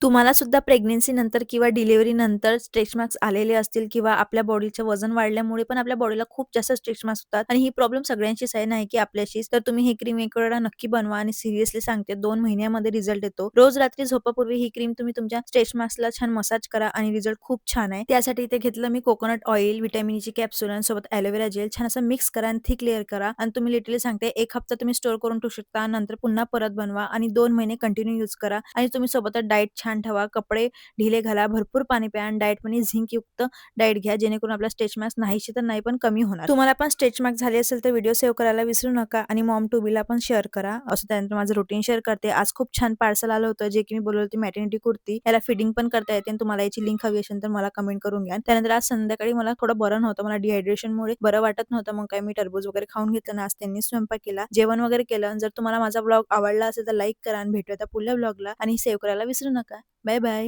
तुम्हाला सुद्धा प्रेग्नन्सी नंतर किंवा डिलिव्हरी नंतर स्ट्रेच मार्क्स आलेले असतील किंवा आपल्या बॉडीचं वजन वाढल्यामुळे पण आपल्या बॉडीला खूप जास्त स्ट्रेच मार्क्स होतात आणि ही प्रॉब्लेम सगळ्यांचीच आहे, नाही की आपल्याशीच. तर तुम्ही ही क्रीम एक वेळा नक्की बनवा आणि सिरियसली सांगते 2 महिन्यामध्ये रिझल्ट येतो. रोज रात्री झोपापूर्वी ही क्रीम तुम्ही तुमच्या स्ट्रेच मार्क्सला छान मसाज करा आणि रिझल्ट खूप छान आहे. त्यासाठी इथे घेतलं मी कोकोनट ऑइल, व्हिटॅमिन ईची कॅप्सूल आणि सोबत एलोवेरा जेल छान असं मिक्स करा आणि थिक लेयर करा आणि तुम्ही लिटरली सांगते 1 हफ्ता तुम्ही स्टोअर करून ठेवू शकता. नंतर पुन्हा परत बनवा आणि 2 महिने कंटिन्यू यूज करा आणि तुम्ही सोबतच डाएट छान ठेवा. कपडे ढिले घाला, भरपूर पाणी प्या आणि डाएटमध्ये झिंकयुक्त डाएट घ्या, जेणेकरून आपला स्ट्रेच मार्क्स नाहीशी तर नाही पण कमी होणार. तुम्हाला पण स्ट्रेच मार्क्स झाले असेल तर व्हिडिओ सेव्ह करायला विसरू नका आणि मॉम टू बीला पण शेअर करा. असं त्यानंतर माझं रुटीन शेअर करते. आज खूप छान पार्सल आलं होतं, जे की मी बोलवली होती मॅटर्निटी कुर्ती. याला फिटिंग पण करता येते आणि तुम्हाला याची लिंक हवी असेल तर मला कमेंट करून घ्या. त्यानंतर आज संध्याकाळी मला थोडं बरं नव्हतं. मला डिहायड्रेशनमुळे बरं वाटत नव्हतं. मग काय मी टरबूज वगैरे खाऊन घेतलं आणि आज त्यांनी स्वयंपाक केला, जेवण वगैरे केलं. जर तुम्हाला माझा ब्लॉग आवडला असेल तर लाईक करा आणि भेटूया आता पुढल्या ब्लॉगला आणि सेव्ह करायला विसरू नका. Bye bye.